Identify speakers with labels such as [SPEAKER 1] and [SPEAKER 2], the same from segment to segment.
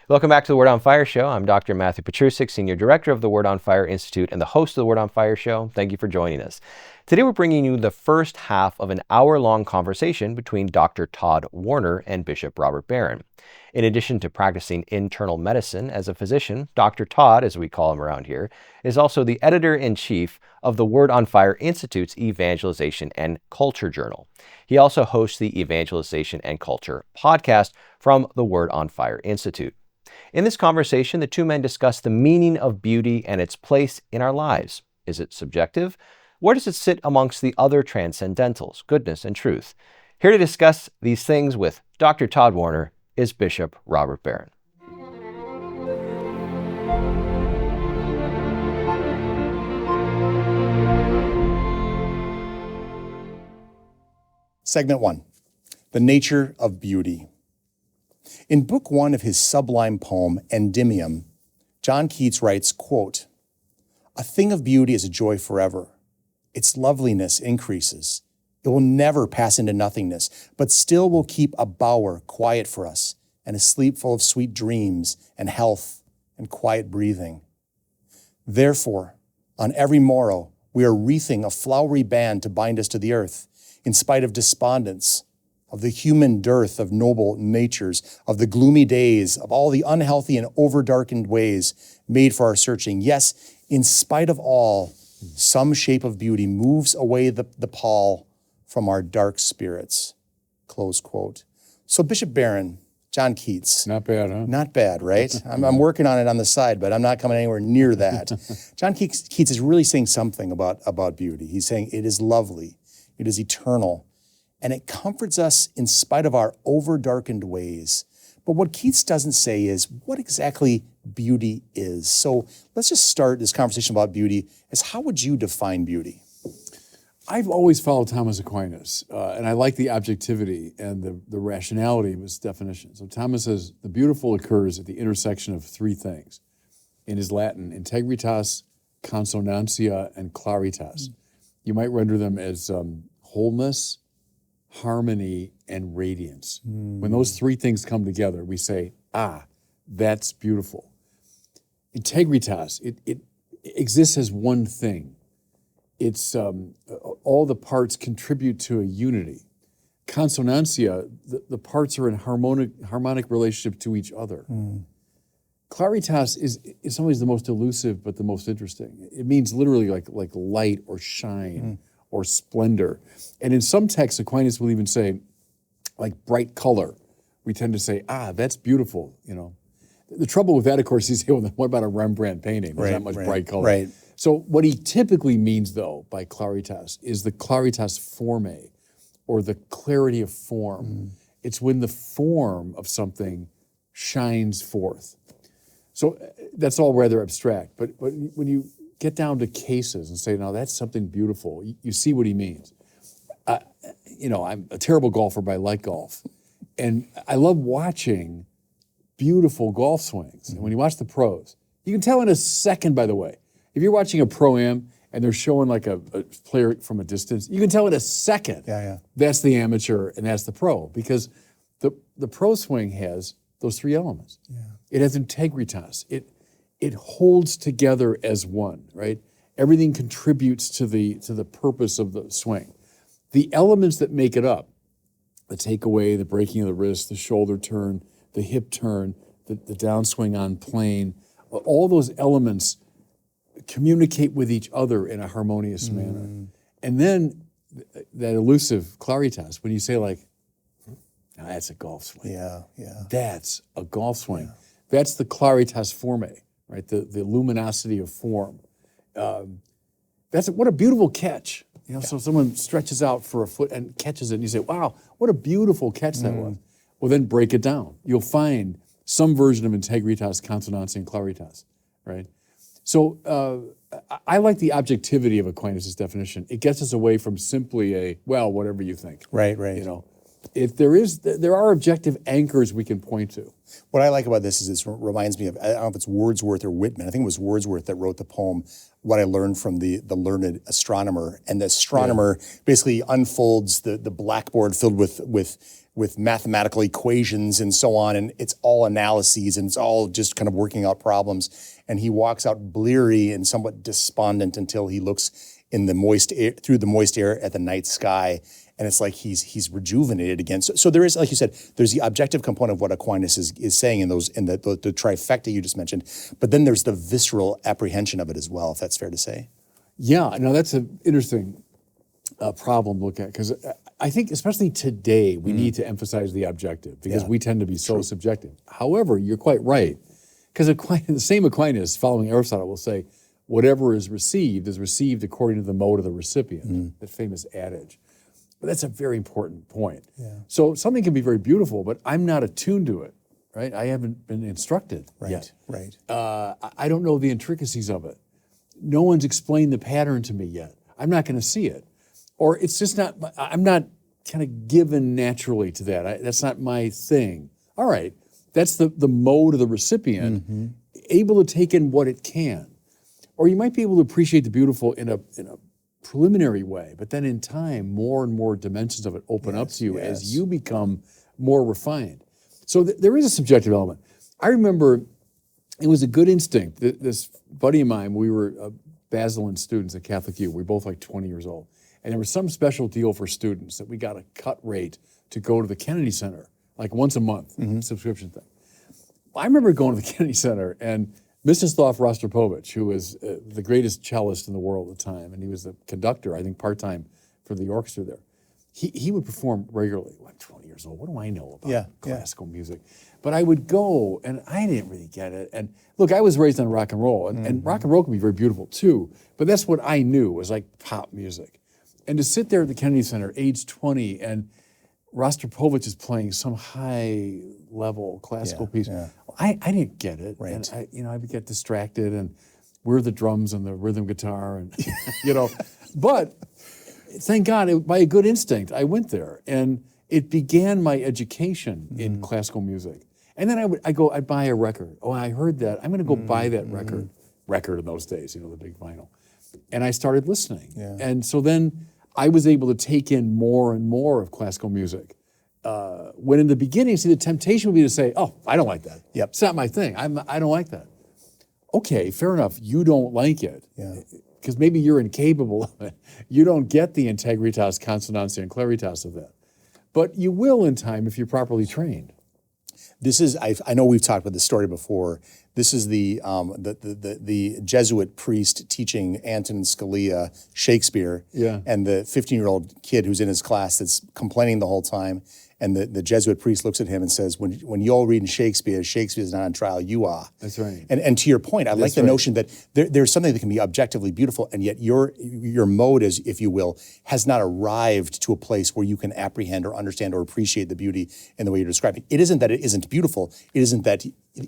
[SPEAKER 1] Welcome back to the Word on Fire Show. I'm Dr. Matthew Petrusik, Senior Director of the Word on Fire Institute and the host of the Word on Fire Show. Thank you for joining us. Today we're bringing you the first half of an hour-long conversation between Dr. Tod Worner and Bishop Robert Barron. In addition to practicing internal medicine as a physician, Dr. Tod, as we call him around here, is also the editor-in-chief of the Word on Fire Institute's Evangelization and Culture Journal. He also hosts the Evangelization and Culture podcast from the Word on Fire Institute. In this conversation, the two men discuss the meaning of beauty and its place in our lives. Is it subjective? Where does it sit amongst the other transcendentals, goodness and truth? Here to discuss these things with Dr. Tod Worner is Bishop Robert Barron.
[SPEAKER 2] Segment 1, the nature of beauty. In Book 1 of his sublime poem, Endymion, John Keats writes, quote, "A thing of beauty is a joy forever. Its loveliness increases. It will never pass into nothingness, but still will keep a bower quiet for us and a sleep full of sweet dreams and health and quiet breathing. Therefore, on every morrow, we are wreathing a flowery band to bind us to the earth, in spite of despondence, of the human dearth of noble natures, of the gloomy days, of all the unhealthy and overdarkened ways made for our searching. Yes, in spite of all, some shape of beauty moves away the pall from our dark spirits." Close quote. So Bishop Barron, John Keats.
[SPEAKER 3] Not bad, huh?
[SPEAKER 2] Not bad, right? I'm working on it on the side, but I'm not coming anywhere near that. John Keats is really saying something about beauty. He's saying it is lovely, it is eternal, and it comforts us in spite of our over-darkened ways. But what Keats doesn't say is what exactly beauty is. So let's just start this conversation about beauty as how would you define beauty?
[SPEAKER 3] I've always followed Thomas Aquinas, and I like the objectivity and the rationality of his definition. So Thomas says the beautiful occurs at the intersection of three things. In his Latin, integritas, consonantia, and claritas. You might render them as wholeness, harmony, and radiance. When those three things come together, we say, that's beautiful. Integritas, it exists as one thing. It's all the parts contribute to a unity. Consonantia, the parts are in harmonic relationship to each other. Claritas is in some ways the most elusive, but the most interesting. It means literally like light or shine or splendor. And in some texts, Aquinas will even say, like bright color. We tend to say, that's beautiful, you know. The trouble with that, of course, is, well, what about a Rembrandt painting? There's not much bright color.
[SPEAKER 2] Right.
[SPEAKER 3] So what he typically means, though, by claritas is the claritas formae, or the clarity of form. It's when the form of something shines forth. So that's all rather abstract, but when you get down to cases and say, now that's something beautiful, you see what he means. I'm a terrible golfer, but I like golf. And I love watching beautiful golf swings. And when you watch the pros, you can tell in a second, by the way. If you're watching a pro-am and they're showing like a player from a distance, you can tell in a second that's the amateur and that's the pro, because the pro swing has those three elements. It has integritas. It holds together as one, right? Everything contributes to the purpose of the swing. The elements that make it up, the takeaway, the breaking of the wrist, the shoulder turn, the hip turn, the downswing on plane, all those elements communicate with each other in a harmonious manner. And then that elusive claritas, when you say like, now that's a golf swing. That's a golf swing. That's the claritas formae, right? The luminosity of form. What a beautiful catch. So someone stretches out for a foot and catches it, and you say, wow, what a beautiful catch that was. Well, then break it down. You'll find some version of integritas, consonantia, and claritas, right? So I like the objectivity of Aquinas' definition. It gets us away from simply whatever you think.
[SPEAKER 2] Right.
[SPEAKER 3] There are objective anchors we can point to.
[SPEAKER 2] What I like about this is it reminds me of, I don't know if it's Wordsworth or Whitman. I think it was Wordsworth that wrote the poem, What I Learned from the Learned Astronomer. And the astronomer basically unfolds the blackboard filled with mathematical equations and so on. And it's all analyses and it's all just kind of working out problems. And he walks out bleary and somewhat despondent until he looks in the moist air, through the moist air at the night sky. And it's like he's rejuvenated again. So there is, like you said, there's the objective component of what Aquinas is saying in the trifecta you just mentioned, but then there's the visceral apprehension of it as well, if that's fair to say.
[SPEAKER 3] Yeah, no, that's an interesting problem to look at, because I think especially today we need to emphasize the objective, because we tend to be so subjective. However, you're quite right, because the same Aquinas, following Aristotle, will say, whatever is received according to the mode of the recipient, that famous adage. But that's a very important point. Yeah. So something can be very beautiful, but I'm not attuned to it, right? I haven't been instructed yet.
[SPEAKER 2] Right.
[SPEAKER 3] I don't know the intricacies of it. No one's explained the pattern to me yet. I'm not going to see it. Or it's just not, I'm not kind of given naturally to that. That's not my thing. All right, that's the mode of the recipient, able to take in what it can. Or you might be able to appreciate the beautiful in a preliminary way, but then in time, more and more dimensions of it open up to you as you become more refined. So there is a subjective element. I remember it was a good instinct. This buddy of mine, we were Basilian students at Catholic U. We were both like 20 years old. And there was some special deal for students that we got a cut rate to go to the Kennedy Center, like once a month, subscription thing. I remember going to the Kennedy Center, and Mstislav Rostropovich, who was the greatest cellist in the world at the time, and he was the conductor, I think, part-time for the orchestra there. He would perform regularly. I'm 20 years old. What do I know about classical music? But I would go, and I didn't really get it. And look, I was raised on rock and roll, and rock and roll can be very beautiful too, but that's what I knew was like pop music. And to sit there at the Kennedy Center, age 20, and Rostropovich is playing some high-level classical piece. Yeah. I didn't get it, and I would get distracted, and where are the drums and the rhythm guitar, and But thank God, by a good instinct, I went there, and it began my education in classical music. And then I'd buy a record. Oh, I heard that. I'm going to go buy that record. Record in those days, the big vinyl. And I started listening, and so then I was able to take in more and more of classical music. When in the beginning, the temptation would be to say, oh, I don't like that. Yep. It's not my thing. I don't like that. Okay, fair enough. You don't like it. Because maybe you're incapable of it. You don't get the integritas, consonantia, and claritas of that. But you will in time if you're properly trained.
[SPEAKER 2] This is, I know we've talked about this story before. This is the Jesuit priest teaching Antonin Scalia Shakespeare, and the 15-year-old kid who's in his class that's complaining the whole time. And the Jesuit priest looks at him and says, when you all read in Shakespeare, Shakespeare's not on trial, you are.
[SPEAKER 3] That's right.
[SPEAKER 2] And to your point, I like the notion that there's something that can be objectively beautiful, and yet your mode, as if you will, has not arrived to a place where you can apprehend or understand or appreciate the beauty in the way you're describing. It isn't that it isn't beautiful. It isn't that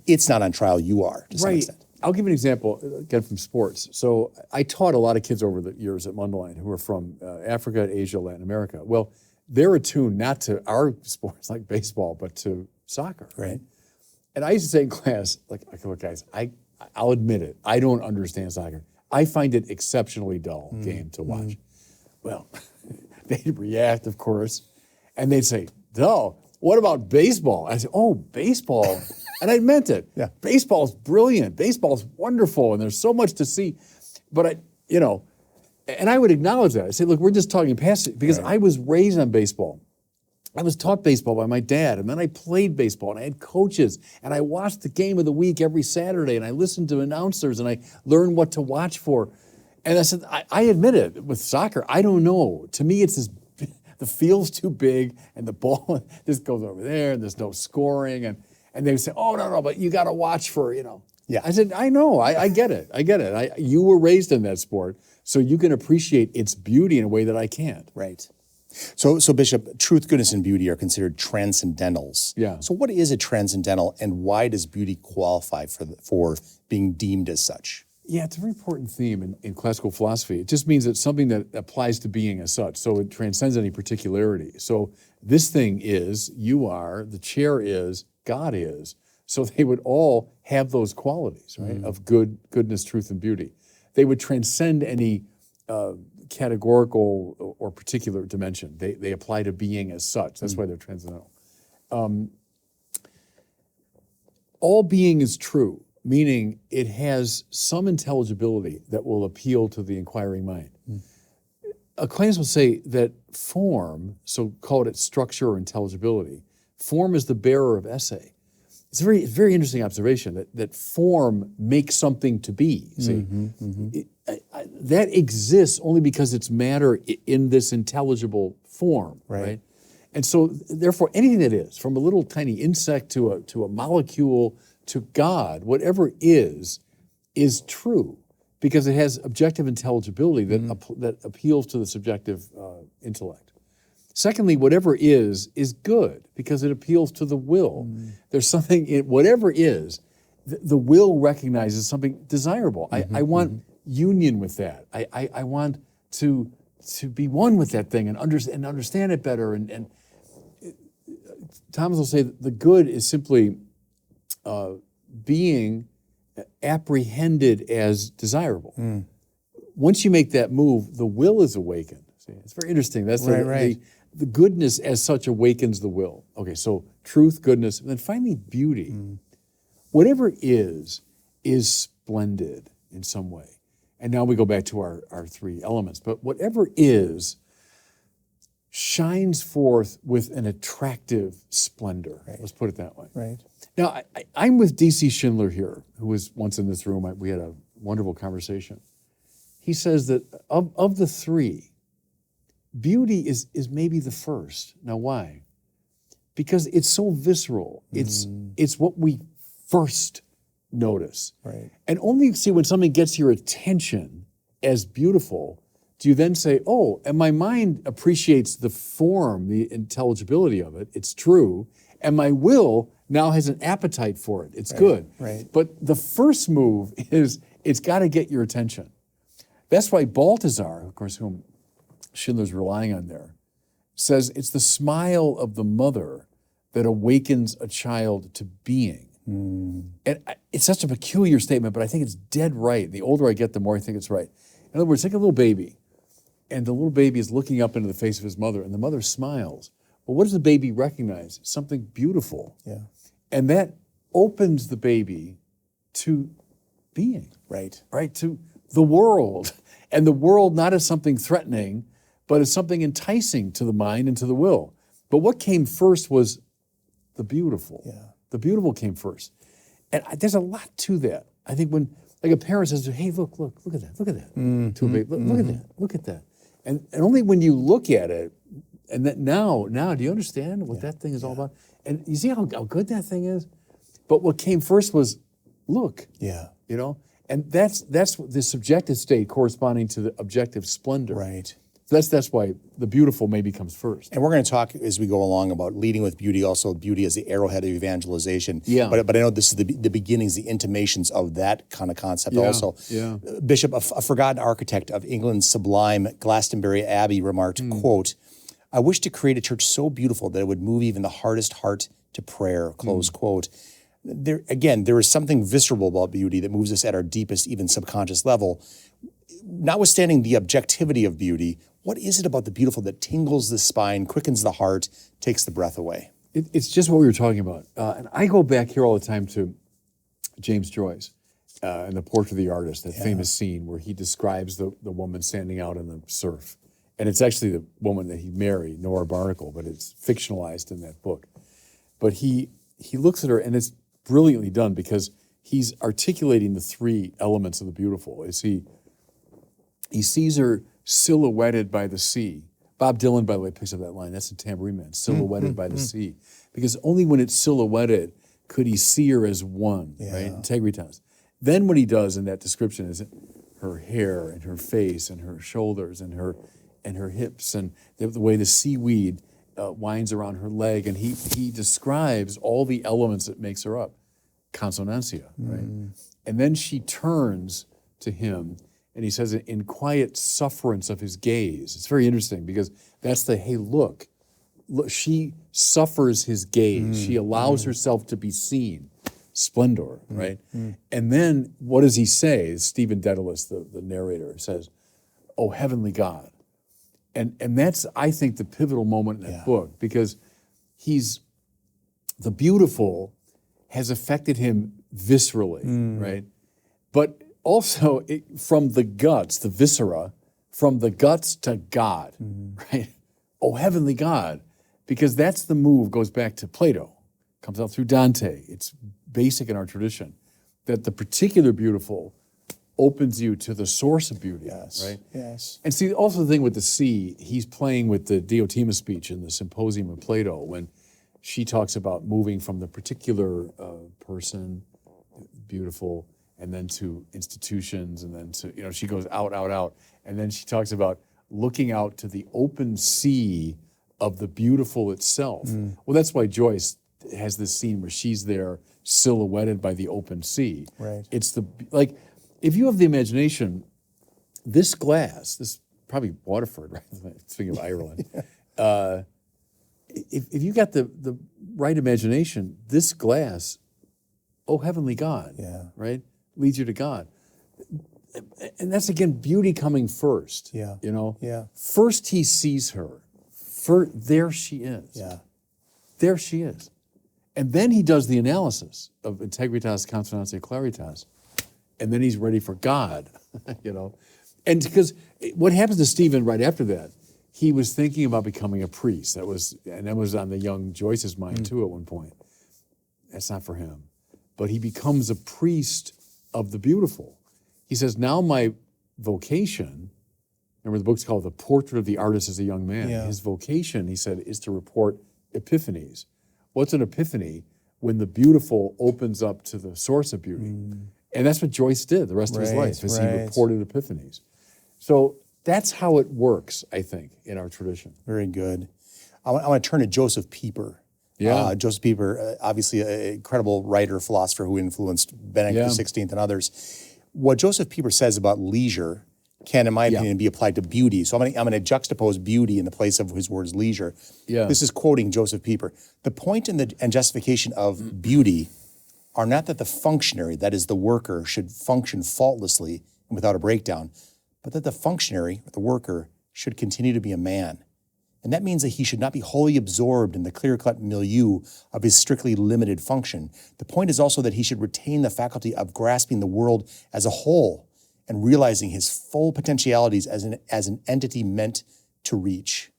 [SPEAKER 2] it's not on trial, you are, to some extent.
[SPEAKER 3] I'll give you an example, again, from sports. So I taught a lot of kids over the years at Mundelein who are from Africa, Asia, Latin America. Well, they're attuned not to our sports like baseball, but to soccer. Right. And I used to say in class, look, guys, I'll admit it, I don't understand soccer. I find it exceptionally dull game to watch. Well, they'd react, of course, and they'd say, dull. What about baseball? I said, oh, baseball. And I meant it. Baseball's brilliant. Baseball's wonderful, and there's so much to see. But and I would acknowledge that. I say, look, we're just talking past it, because I was raised on baseball. I was taught baseball by my dad, and then I played baseball, and I had coaches, and I watched the game of the week every Saturday, and I listened to announcers, and I learned what to watch for. And I said, I admit it, with soccer, I don't know. To me, it's the field's too big, and the ball just goes over there, and there's no scoring, and they would say, oh, no, but you got to watch for, Yeah. I said, I know, I get it. You were raised in that sport, so you can appreciate its beauty in a way that I can't.
[SPEAKER 2] Right. So Bishop, truth, goodness, and beauty are considered transcendentals.
[SPEAKER 3] Yeah.
[SPEAKER 2] So what is a transcendental, and why does beauty qualify for being deemed as such?
[SPEAKER 3] Yeah, it's a very important theme in classical philosophy. It just means it's something that applies to being as such, so it transcends any particularity. So this thing is, you are, the chair is, God is. So they would all have those qualities, right, of goodness, truth, and beauty. They would transcend any categorical or particular dimension. They apply to being as such. That's why they're transcendental. All being is true, meaning it has some intelligibility that will appeal to the inquiring mind. Aquinas will say that form, so call it structure or intelligibility, form is the bearer of esse. It's a very interesting observation that form makes something to be. See, that exists only because it's matter in this intelligible form, right? And so, therefore, anything that is, from a little tiny insect to a molecule to God, whatever is true because it has objective intelligibility that appeals to the subjective intellect. Secondly, whatever is good because it appeals to the will. There's something in whatever is, the will recognizes something desirable. I want union with that. I want to be one with that thing and understand it better. And Thomas will say that the good is simply being apprehended as desirable. Once you make that move, the will is awakened. See, it's very interesting. That's the goodness as such awakens the will. Okay, so truth, goodness, and then finally beauty. Whatever is splendid in some way. And now we go back to our three elements. But whatever is shines forth with an attractive splendor. Let's put it that way. Now, I'm with D.C. Schindler here, who was once in this room. We had a wonderful conversation. He says that of the three, beauty is maybe the first. Now, why? Because it's so visceral. It's what we first notice. And only, see, when something gets your attention as beautiful, do you then say, oh, and my mind appreciates the form, the intelligibility of it, it's true, and my will now has an appetite for it, it's good. But the first move is, it's got to get your attention. That's why Balthasar, of course, whom Schindler's relying on there, says it's the smile of the mother that awakens a child to being. And it's such a peculiar statement, but I think it's dead right. The older I get, the more I think it's right. In other words, take a little baby, and the little baby is looking up into the face of his mother, and the mother smiles. Well, what does the baby recognize? Something beautiful. And that opens the baby to being. Right, to the world. And the world not as something threatening, but as something enticing to the mind and to the will. But what came first was the beautiful. The beautiful came first. And there's a lot to that. I think when, like, a parent says, hey, look at that, to a baby, look at that. And only when you look at it, and that now, do you understand what that thing is all about? And you see how good that thing is? But what came first was look. You know? And that's the subjective state corresponding to the objective splendor. That's why the beautiful maybe comes first.
[SPEAKER 2] And we're going to talk as we go along about leading with beauty, also beauty as the arrowhead of evangelization. But I know this is the beginnings, the intimations of that kind of concept also. Bishop, a forgotten architect of England's sublime Glastonbury Abbey remarked, quote, "I wish to create a church so beautiful that it would move even the hardest heart to prayer," close quote. There is something visceral about beauty that moves us at our deepest, even subconscious level. Notwithstanding the objectivity of beauty, what is it about the beautiful that tingles the spine, quickens the heart, takes the breath away?
[SPEAKER 3] It's just what we were talking about. And I go back here all the time to James Joyce and The Portrait of the Artist, that famous scene where he describes the woman standing out in the surf. And it's actually the woman that he married, Nora Barnacle, but it's fictionalized in that book. But he looks at her, and it's brilliantly done because he's articulating the three elements of the beautiful. He sees her silhouetted by the sea. Bob Dylan, by the way, picks up that line. That's a Tambourine Man, silhouetted by the sea. Because only when it's silhouetted could he see her as one, right? Integritas. Then what he does in that description is her hair and her face and her shoulders and her hips and the way the seaweed winds around her leg. And he describes all the elements that makes her up. Consonancia, right? And then she turns to him, and he says, in quiet sufferance of his gaze. It's very interesting because that's hey, look, she suffers his gaze. She allows herself to be seen. Splendor, right? And then what does he say? Stephen Dedalus, the narrator, says, "Oh, heavenly God." And that's, I think, the pivotal moment in that book, because the beautiful has affected him viscerally, right? But also from the guts, the viscera, from the guts to God, right? Oh, heavenly God, because that's the move, goes back to Plato, comes out through Dante. It's basic in our tradition, that the particular beautiful opens you to the source of beauty, right?
[SPEAKER 2] Yes.
[SPEAKER 3] And see, also the thing with the sea, he's playing with the Diotima speech in the Symposium of Plato, when she talks about moving from the particular person, beautiful, and then to institutions, and then to, she goes out, out, out. And then she talks about looking out to the open sea of the beautiful itself. Well, that's why Joyce has this scene where she's there silhouetted by the open sea.
[SPEAKER 2] Right.
[SPEAKER 3] It's if you have the imagination, this glass, this probably Waterford, right? Speaking of Ireland, if you got the right imagination, this glass, oh heavenly God, right, leads you to God. And that's again beauty coming first.
[SPEAKER 2] Yeah.
[SPEAKER 3] First he sees her. There she is.
[SPEAKER 2] Yeah.
[SPEAKER 3] There she is. And then he does the analysis of integritas, consonantia, claritas, and then he's ready for God, And because what happens to Stephen right after that, he was thinking about becoming a priest. That was on the young Joyce's mind too at one point. That's not for him. But he becomes a priest of the beautiful. He says, now my vocation, remember the book's called The Portrait of the Artist as a Young Man.
[SPEAKER 2] Yeah.
[SPEAKER 3] His vocation, he said, is to report epiphanies. What's an epiphany? When the beautiful opens up to the source of beauty. And that's what Joyce did the rest of his life, as he reported epiphanies. So that's how it works, I think, in our tradition.
[SPEAKER 2] Very good. I want to turn to Joseph Pieper.
[SPEAKER 3] Yeah.
[SPEAKER 2] Joseph Pieper, obviously an incredible writer, philosopher who influenced Benedict XVI and others. What Joseph Pieper says about leisure can, in my opinion, be applied to beauty. So I'm going to juxtapose beauty in the place of his words leisure.
[SPEAKER 3] Yeah.
[SPEAKER 2] This is quoting Joseph Pieper. The point and justification of beauty are not that the functionary, that is the worker, should function faultlessly and without a breakdown, but that the functionary, the worker, should continue to be a man. And that means that he should not be wholly absorbed in the clear-cut milieu of his strictly limited function. The point is also that he should retain the faculty of grasping the world as a whole and realizing his full potentialities as an entity meant to reach.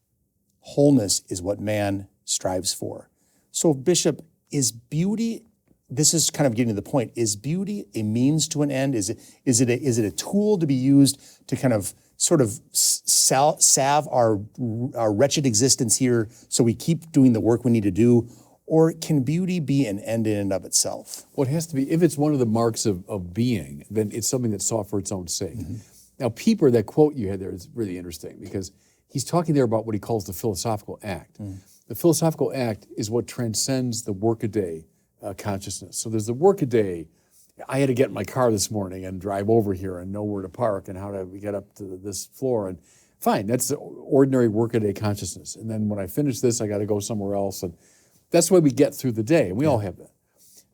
[SPEAKER 2] Wholeness is what man strives for. So, Bishop, is beauty, this is kind of getting to the point, is beauty a means to an end? Is it a tool to be used to kind of sort of salve our wretched existence here so we keep doing the work we need to do? Or can beauty be an end in and of itself?
[SPEAKER 3] Well, it has to be, if it's one of the marks of being, then it's something that's sought for its own sake. Now, Pieper, that quote you had there is really interesting because he's talking there about what he calls the philosophical act. The philosophical act is what transcends the workaday consciousness. So there's the workaday. I had to get in my car this morning and drive over here and know where to park and how to get up to this floor. And fine, that's the ordinary workaday consciousness. And then when I finish this, I got to go somewhere else. And that's the way we get through the day. And we all have that.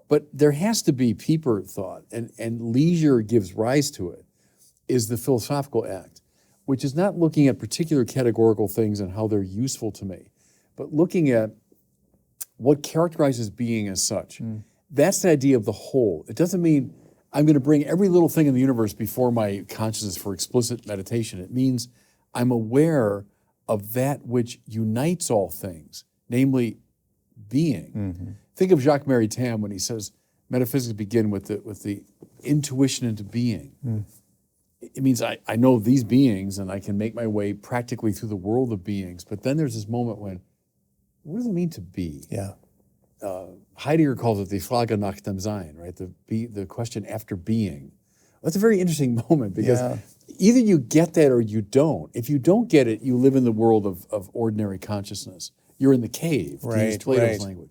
[SPEAKER 3] But there has to be, Pieper thought, and leisure gives rise to it, is the philosophical act, which is not looking at particular categorical things and how they're useful to me, but looking at what characterizes being as such. That's the idea of the whole. It doesn't mean I'm going to bring every little thing in the universe before my consciousness for explicit meditation. It means I'm aware of that which unites all things, namely being. Think of Jacques Maritain when he says metaphysics begin with the intuition into being. It means I know these beings and I can make my way practically through the world of beings. But then there's this moment when, what does it mean to be? Heidegger calls it the Frage nach dem Sein, right? The question after being. That's a very interesting moment because either you get that or you don't. If you don't get it, you live in the world of ordinary consciousness. You're in the cave, to use Plato's language.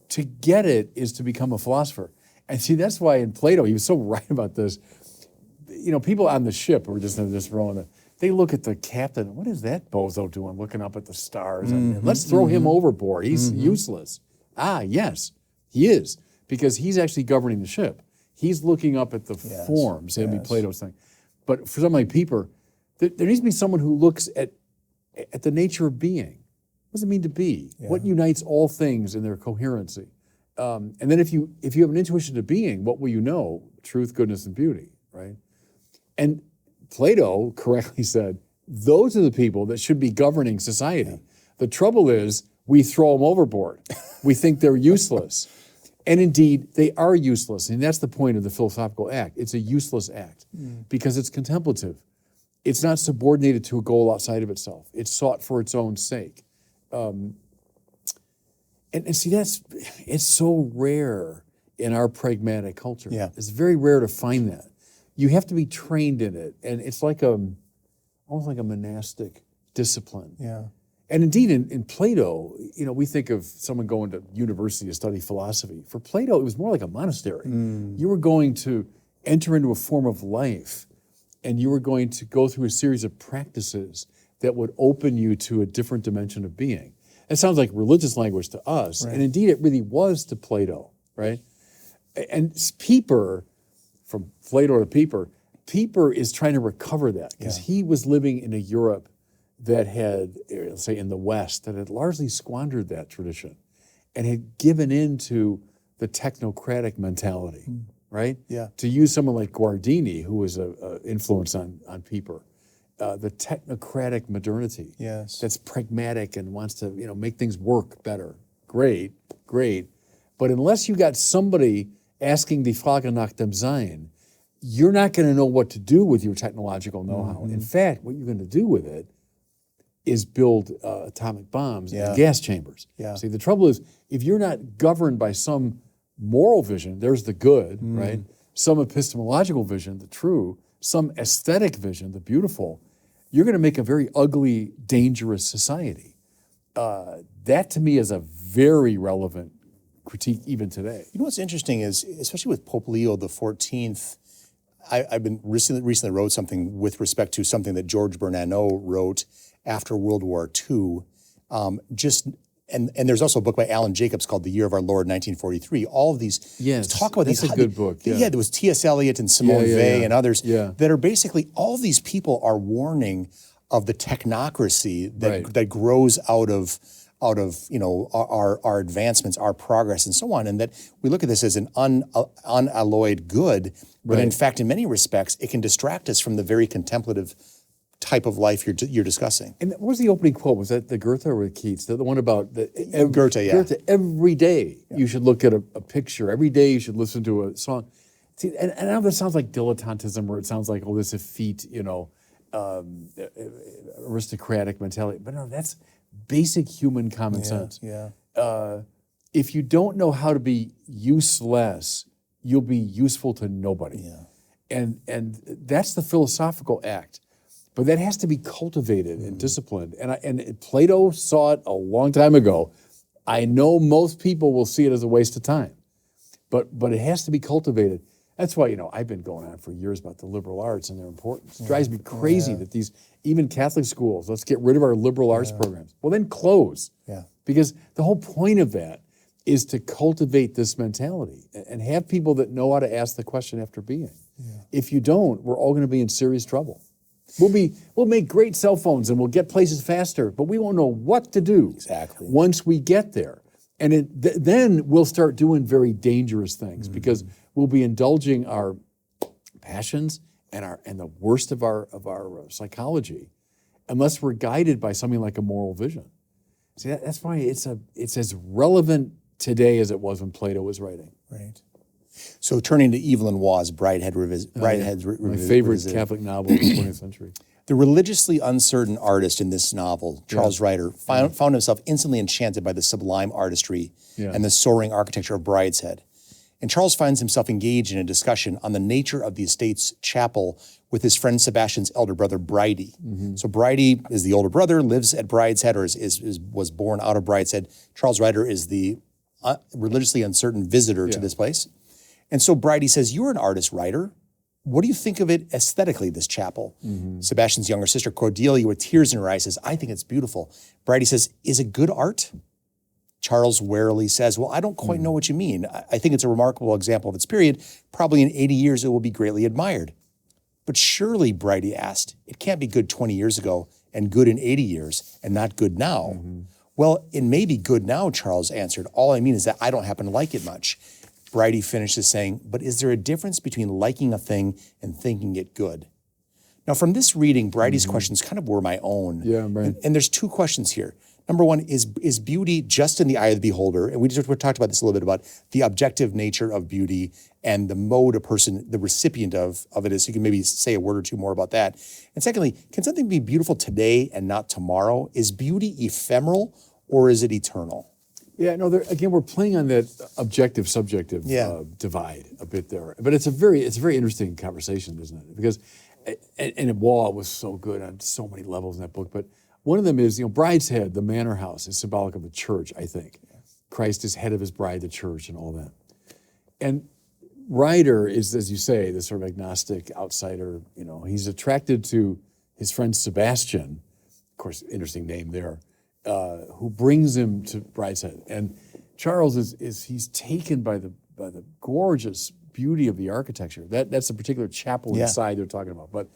[SPEAKER 3] To get it is to become a philosopher. And see, that's why in Plato, he was so right about this. people on the ship were just rowing it. They look at the captain. What is that bozo doing, looking up at the stars? And let's throw him overboard. He's useless. Ah, yes, he is, because he's actually governing the ship. He's looking up at the forms. It'd be Plato's thing. But for somebody like Pieper, there needs to be someone who looks at the nature of being. What does it mean to be? Yeah. What unites all things in their coherency? And then if you have an intuition to being, what will you know? Truth, goodness, and beauty, right? And Plato correctly said, those are the people that should be governing society. Yeah. The trouble is, we throw them overboard. We think they're useless. And indeed, they are useless. And that's the point of the philosophical act. It's a useless act because it's contemplative. It's not subordinated to a goal outside of itself. It's sought for its own sake. And see, it's so rare in our pragmatic culture.
[SPEAKER 2] Yeah.
[SPEAKER 3] It's very rare to find that. You have to be trained in it. And it's like almost like a monastic discipline.
[SPEAKER 2] Yeah.
[SPEAKER 3] And indeed, in Plato, we think of someone going to university to study philosophy. For Plato, it was more like a monastery. You were going to enter into a form of life, and you were going to go through a series of practices that would open you to a different dimension of being. It sounds like religious language to us, and indeed it really was to Plato, right? And Pieper, from Plato to Pieper is trying to recover that, because he was living in a Europe that had, let's say in the West, that had largely squandered that tradition and had given in to the technocratic mentality, right?
[SPEAKER 2] Yeah.
[SPEAKER 3] To use someone like Guardini, who was an influence on Pieper, the technocratic modernity that's pragmatic and wants to make things work better. Great. But unless you got somebody asking die Frage nach dem Sein, you're not going to know what to do with your technological know-how. In fact, what you're going to do with it is build atomic bombs and gas chambers. Yeah. See, the trouble is, if you're not governed by some moral vision, there's the good, right? Some epistemological vision, the true, some aesthetic vision, the beautiful, you're going to make a very ugly, dangerous society. That, to me, is a very relevant critique even today.
[SPEAKER 2] You know what's interesting is, especially with Pope Leo XIV, I've been recently wrote something with respect to something that George Bernanot wrote after World War II. And there's also a book by Alan Jacobs called The Year of Our Lord, 1943. All of these talk about
[SPEAKER 3] that's
[SPEAKER 2] these.
[SPEAKER 3] That's a good book.
[SPEAKER 2] Yeah, there was T.S. Eliot and Simone Weil and others that are basically, all these people are warning of the technocracy that grows out of our advancements, our progress, and so on, and that we look at this as an unalloyed good, but in fact, in many respects, it can distract us from the very contemplative type of life you're discussing.
[SPEAKER 3] And what was the opening quote? Was that the Goethe or Keats? The one about
[SPEAKER 2] Goethe,
[SPEAKER 3] Goethe, every day you should look at a picture. Every day you should listen to a song. See, and I know that sounds like dilettantism, or it sounds like, this effete, aristocratic mentality. But no, that's basic human common sense. If you don't know how to be useless, you'll be useful to nobody. And that's the philosophical act. But that has to be cultivated and disciplined. And Plato saw it a long time ago. I know most people will see it as a waste of time, but it has to be cultivated. That's why, I've been going on for years about the liberal arts and their importance. It drives me crazy that these, even Catholic schools, let's get rid of our liberal arts programs. Well, then close. Because the whole point of that is to cultivate this mentality and have people that know how to ask the question after being. If you don't, we're all going to be in serious trouble. We'll make great cell phones and we'll get places faster, but we won't know what to do once we get there. And then we'll start doing very dangerous things because we'll be indulging our passions and the worst of our psychology, unless we're guided by something like a moral vision. See, that's why it's as relevant today as it was when Plato was writing.
[SPEAKER 2] Right. So turning to Evelyn Waugh's Bridehead Revisited.
[SPEAKER 3] My favorite Catholic novel of the 20th century.
[SPEAKER 2] The religiously uncertain artist in this novel, Charles Ryder, found himself instantly enchanted by the sublime artistry and the soaring architecture of Brideshead. And Charles finds himself engaged in a discussion on the nature of the estate's chapel with his friend Sebastian's elder brother, Bridie. So Bridie is the older brother, lives at Brideshead, or was born out of Brideshead. Charles Ryder is the religiously uncertain visitor to this place. And so Bridie says, "You're an artist, Ryder. what do you think of it aesthetically, this chapel? Sebastian's younger sister, Cordelia, with tears in her eyes, says, I think it's beautiful. Bridie says, is it good art? Charles warily says, well, I don't quite know what you mean. I think it's a remarkable example of its period. Probably in 80 years, it will be greatly admired. But surely, Bridie asked, it can't be good 20 years ago and good in 80 years and not good now. Well, it may be good now, Charles answered. All I mean is that I don't happen to like it much. Bridie finishes saying, but is there a difference between liking a thing and thinking it good? Now, from this reading, Bridie's questions kind of were my own.
[SPEAKER 3] Yeah, right.
[SPEAKER 2] And there's two questions here. Number one, is beauty just in the eye of the beholder? And we talked about this a little bit, about the objective nature of beauty and the mode a person, the recipient of it is. So you can maybe say a word or two more about that. And secondly, can something be beautiful today and not tomorrow? Is beauty ephemeral or is it eternal?
[SPEAKER 3] Yeah, no, again, we're playing on that objective-subjective divide a bit there. But it's a very interesting conversation, isn't it? Because, and Wall was so good on so many levels in that book, but one of them is, Bride's head, the manor house, is symbolic of the church, I think. Christ is head of his bride, the church, and all that. And Ryder is, as you say, the sort of agnostic outsider. He's attracted to his friend Sebastian, of course, interesting name there, who brings him to Bride's head. And Charles he's taken by the gorgeous beauty of the architecture. That's a particular chapel inside they're talking about. But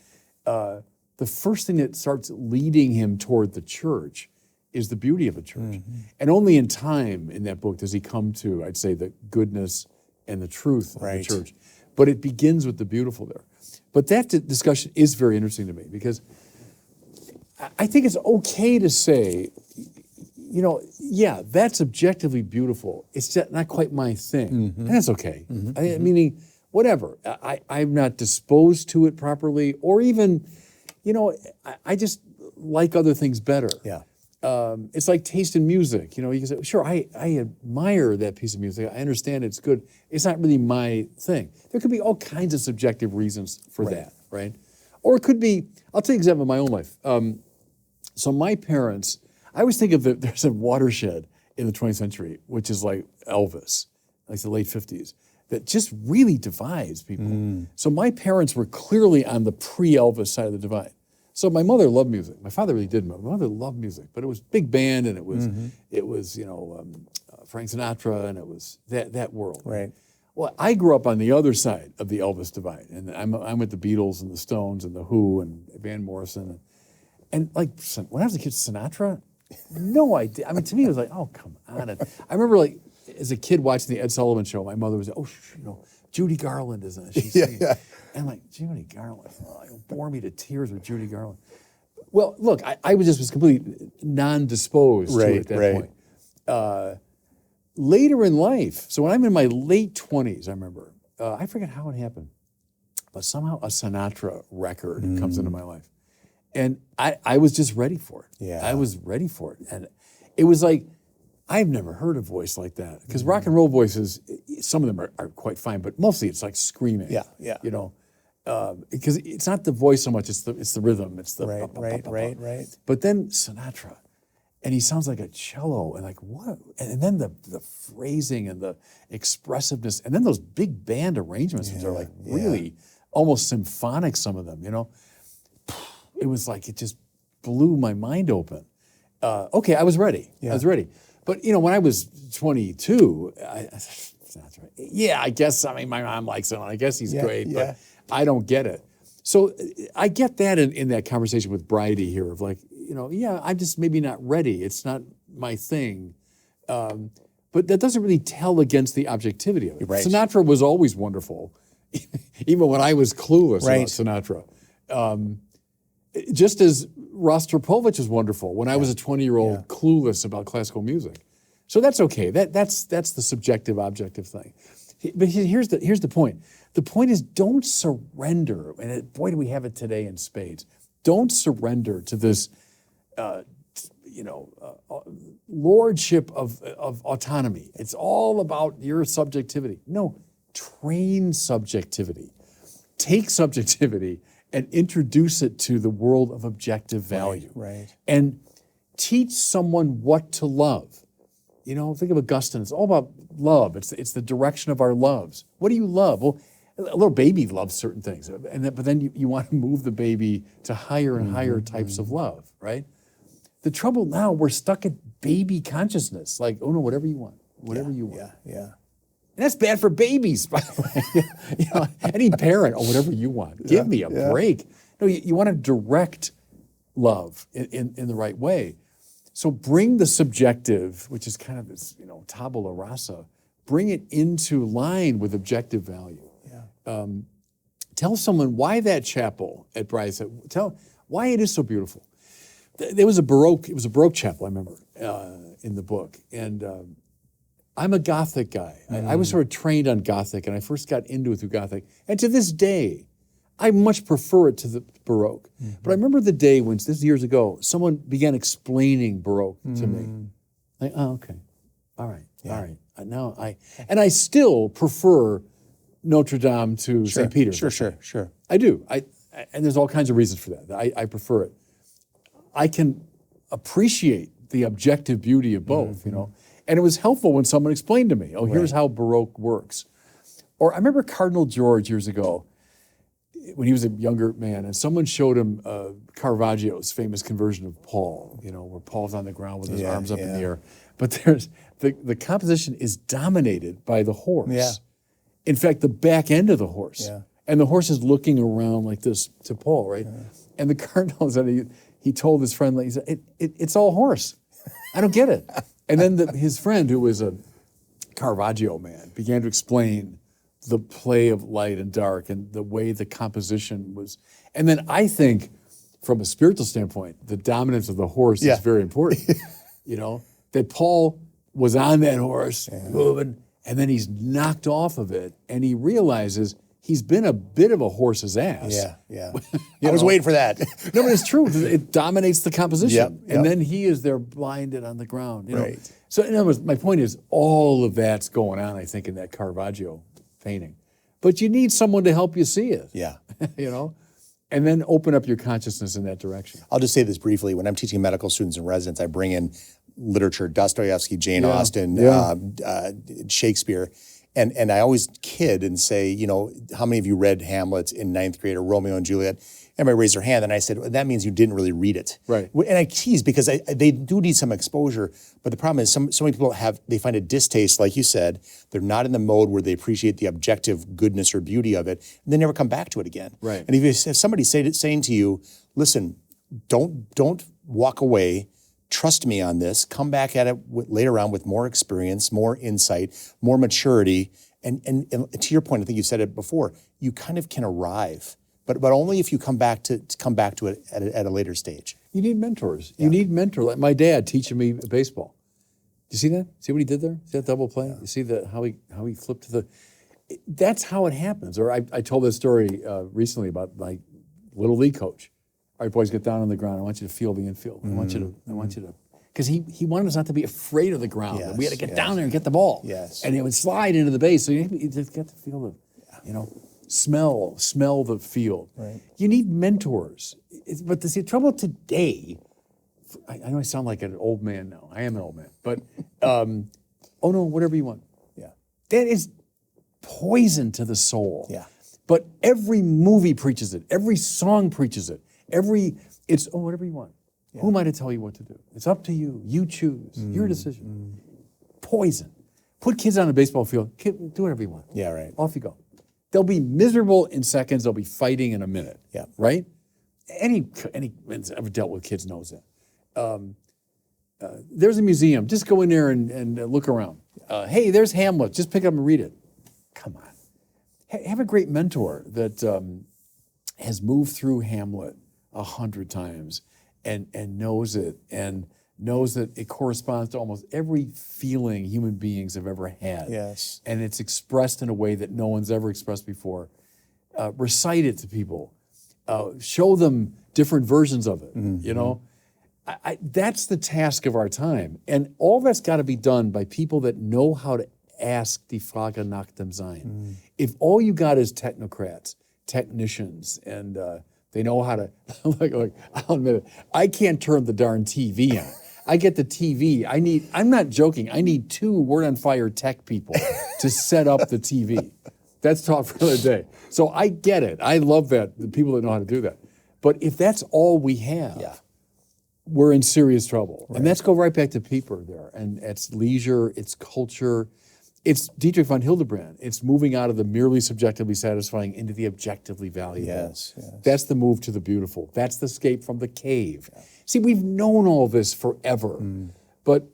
[SPEAKER 3] the first thing that starts leading him toward the church is the beauty of the church. And only in time in that book does he come to, I'd say, the goodness and the truth of the church. But it begins with the beautiful there. But that discussion is very interesting to me, because I think it's okay to say, that's objectively beautiful. It's not quite my thing. And that's okay. Meaning, whatever. I'm not disposed to it properly, or even, I just like other things better.
[SPEAKER 2] Yeah.
[SPEAKER 3] It's like taste in music. You can say, sure, I admire that piece of music. I understand it's good. It's not really my thing. There could be all kinds of subjective reasons for that, right? Or it could be, I'll take an example of my own life. So my parents, I always think of there's a watershed in the 20th century, which is like Elvis, like the late 50s, that just really divides people. So my parents were clearly on the pre-Elvis side of the divide. So my mother loved music. My father really didn't. My mother loved music, but it was big band, and it was Frank Sinatra, and it was that world.
[SPEAKER 2] Right.
[SPEAKER 3] Well, I grew up on the other side of the Elvis divide, and I'm with the Beatles and the Stones and the Who and Van Morrison, and like when I was a kid, Sinatra, no idea. I mean, to me, it was like, oh, come on. And I remember, like, as a kid watching the Ed Sullivan Show, my mother was like, Judy Garland is in it. She's singing. And I'm like, Judy Garland, you'll bore me to tears with Judy Garland. Well, look, I was completely non-disposed to it at that point. Later in life, so when I'm in my late 20s, I remember, I forget how it happened, but somehow a Sinatra record comes into my life. And I was just ready for it.
[SPEAKER 2] Yeah.
[SPEAKER 3] I was ready for it. And it was like, I've never heard a voice like that. Because rock and roll voices, some of them are quite fine, but mostly it's like screaming.
[SPEAKER 2] Yeah.
[SPEAKER 3] Because it's not the voice so much, it's the rhythm. It's the
[SPEAKER 2] Right.
[SPEAKER 3] But then Sinatra, and he sounds like a cello, and like what? And then the phrasing and the expressiveness, and then those big band arrangements, which are like really almost symphonic, some of them, It was like, it just blew my mind open. Okay, I was ready. I was ready. But, when I was 22, I guess, my mom likes him, and I guess he's great, but I don't get it. So I get that in that conversation with Bridie here of like, I'm just maybe not ready. It's not my thing. But that doesn't really tell against the objectivity of it.
[SPEAKER 2] Right.
[SPEAKER 3] Sinatra was always wonderful, even when I was clueless about Sinatra. Just as Rostropovich is wonderful when I was a 20-year-old clueless about classical music. So that's okay. That's the subjective, objective thing. But here's the point. The point is, don't surrender, and boy, do we have it today in spades. Don't surrender to this, lordship of autonomy. It's all about your subjectivity. No, train subjectivity. Take subjectivity and introduce it to the world of objective value.
[SPEAKER 2] Right.
[SPEAKER 3] And teach someone what to love. Think of Augustine. It's all about love. It's the direction of our loves. What do you love? Well, A little baby loves certain things, but then you want to move the baby to higher and higher types of love, right? The trouble now, we're stuck at baby consciousness, like, oh no, whatever you want, whatever you want.
[SPEAKER 2] Yeah.
[SPEAKER 3] And that's bad for babies, by the way. Any parent, oh, whatever you want, give me a break. No, you want to direct love in the right way. So bring the subjective, which is kind of this, tabula rasa, bring it into line with objective value. Tell someone why that chapel at Bryce, tell why it is so beautiful. It was a Baroque chapel, I remember, in the book. And I'm a Gothic guy. I was sort of trained on Gothic, and I first got into it through Gothic. And to this day, I much prefer it to the Baroque. But I remember the day when, this is years ago, someone began explaining Baroque to me. Like, oh, okay. All right. Now I still prefer Notre Dame to St. Peter's.
[SPEAKER 2] Sure.
[SPEAKER 3] I do. And there's all kinds of reasons for that. I prefer it. I can appreciate the objective beauty of both, And it was helpful when someone explained to me, here's how Baroque works. Or I remember Cardinal George years ago, when he was a younger man, and someone showed him Caravaggio's famous conversion of Paul, where Paul's on the ground with his arms up in the air. But there's the composition is dominated by the horse.
[SPEAKER 2] Yeah.
[SPEAKER 3] In fact, the back end of the horse.
[SPEAKER 2] Yeah.
[SPEAKER 3] And the horse is looking around like this to Paul, right? Yeah. And the cardinal said, he told his friend, he said, it's all horse. I don't get it. And then his friend, who was a Caravaggio man, began to explain the play of light and dark and the way the composition was. And then I think, from a spiritual standpoint, the dominance of the horse is very important. That Paul was on that horse, moving, and then he's knocked off of it, and he realizes he's been a bit of a horse's ass.
[SPEAKER 2] Yeah. I was waiting for that.
[SPEAKER 3] No, but it's true. It dominates the composition.
[SPEAKER 2] Yep.
[SPEAKER 3] And then he is there blinded on the ground.
[SPEAKER 2] Right.
[SPEAKER 3] So in other words, my point is, all of that's going on, I think, in that Caravaggio painting. But you need someone to help you see it.
[SPEAKER 2] Yeah.
[SPEAKER 3] And then open up your consciousness in that direction.
[SPEAKER 2] I'll just say this briefly. When I'm teaching medical students and residents, I bring in literature, Dostoevsky, Jane Austen, Shakespeare. And I always kid and say, how many of you read Hamlet in 9th grade or Romeo and Juliet? Everybody raised their hand, and I said, well, that means you didn't really read it.
[SPEAKER 3] Right.
[SPEAKER 2] And I tease because they do need some exposure, but the problem is so many people they find a distaste, like you said. They're not in the mode where they appreciate the objective goodness or beauty of it, and they never come back to it again.
[SPEAKER 3] Right.
[SPEAKER 2] And if somebody saying to you, listen, don't walk away, trust me on this, come back at it later on with more experience, more insight, more maturity, and to your point, I think you said it before, you kind of can arrive. But only if you come back to it at a later stage.
[SPEAKER 3] You need mentors. You need mentors. Like my dad teaching me baseball. Do you see that? See what he did there? See that double play? Yeah. You see how he flipped to the. That's how it happens. Or I told this story recently about my little league coach. All right, boys, get down on the ground. I want you to feel the infield. I want you to. Because he wanted us not to be afraid of the ground.
[SPEAKER 2] Yes,
[SPEAKER 3] we had to get down there and get the ball.
[SPEAKER 2] Yes.
[SPEAKER 3] And it would slide into the base. So you just get to feel smell the field.
[SPEAKER 2] Right.
[SPEAKER 3] You need mentors. But the trouble today, I know I sound like an old man now. I am an old man. But, oh no, whatever you want.
[SPEAKER 2] Yeah.
[SPEAKER 3] That is poison to the soul.
[SPEAKER 2] Yeah.
[SPEAKER 3] But every movie preaches it. Every song preaches it. Whatever you want. Yeah. Who am I to tell you what to do? It's up to you. You choose. Your decision. Poison. Put kids on a baseball field. Do whatever you want.
[SPEAKER 2] Yeah, right.
[SPEAKER 3] Off you go. They'll be miserable in seconds. They'll be fighting in a minute.
[SPEAKER 2] Yeah.
[SPEAKER 3] Right? Anyone's ever dealt with kids knows that. There's a museum. Just go in there and look around. Hey, there's Hamlet. Just pick it up and read it. Come on. Have a great mentor that has moved through Hamlet 100 times and knows it and knows that it corresponds to almost every feeling human beings have ever had.
[SPEAKER 2] Yes.
[SPEAKER 3] And it's expressed in a way that no one's ever expressed before. Recite it to people. Show them different versions of it, That's the task of our time. And all that's got to be done by people that know how to ask die Frage nach dem Sein. If all you got is technocrats, technicians, and they know how to, look, I'll admit it, I can't turn the darn TV on. I get the TV. I'm not joking, I need 2 Word on Fire tech people to set up the TV. That's talk for another day. So I get it. I love that, the people that know how to do that. But if that's all we have, we're in serious trouble. Right. And let's go right back to Pieper there. And it's leisure, it's culture, it's Dietrich von Hildebrand. It's moving out of the merely subjectively satisfying into the objectively valuable.
[SPEAKER 2] Yes.
[SPEAKER 3] That's the move to the beautiful. That's the escape from the cave. Yeah. See, we've known all this forever. But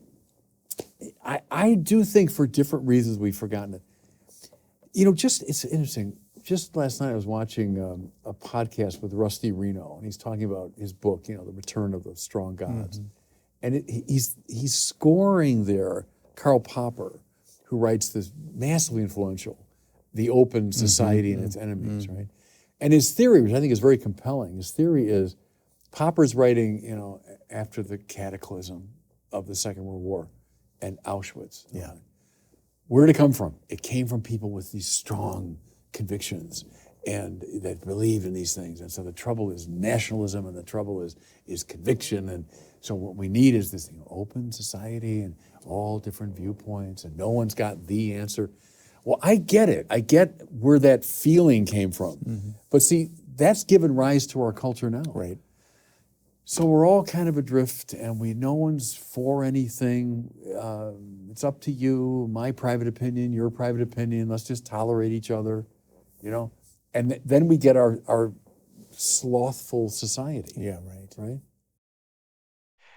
[SPEAKER 3] I do think for different reasons we've forgotten it. It's interesting. Just last night I was watching a podcast with Rusty Reno, and he's talking about his book, The Return of the Strong Gods. And he's scoring there Karl Popper, who writes this massively influential, The Open Society and Its Enemies, right? And his theory, which I think is very compelling, his theory is Popper's writing, after the cataclysm of the Second World War and Auschwitz.
[SPEAKER 2] Yeah.
[SPEAKER 3] Where did it come from? It came from people with these strong convictions and that believed in these things. And so the trouble is nationalism, and the trouble is conviction. And so what we need is this open society and all different viewpoints, and no one's got the answer. Well, I get it. I get where that feeling came from. But see, that's given rise to our culture now.
[SPEAKER 2] Right.
[SPEAKER 3] So we're all kind of adrift, and no one's for anything. It's up to you, my private opinion, your private opinion. Let's just tolerate each other, And then we get our slothful society.
[SPEAKER 2] Yeah, right.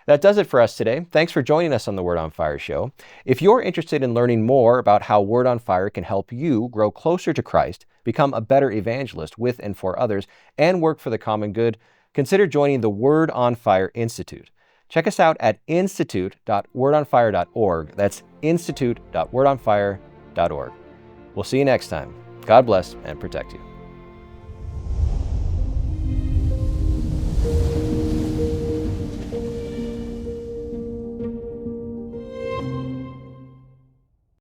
[SPEAKER 1] That does it for us today. Thanks for joining us on the Word on Fire show. If you're interested in learning more about how Word on Fire can help you grow closer to Christ, become a better evangelist with and for others, and work for the common good, consider joining the Word on Fire Institute. Check us out at institute.wordonfire.org. That's institute.wordonfire.org. We'll see you next time. God bless and protect you.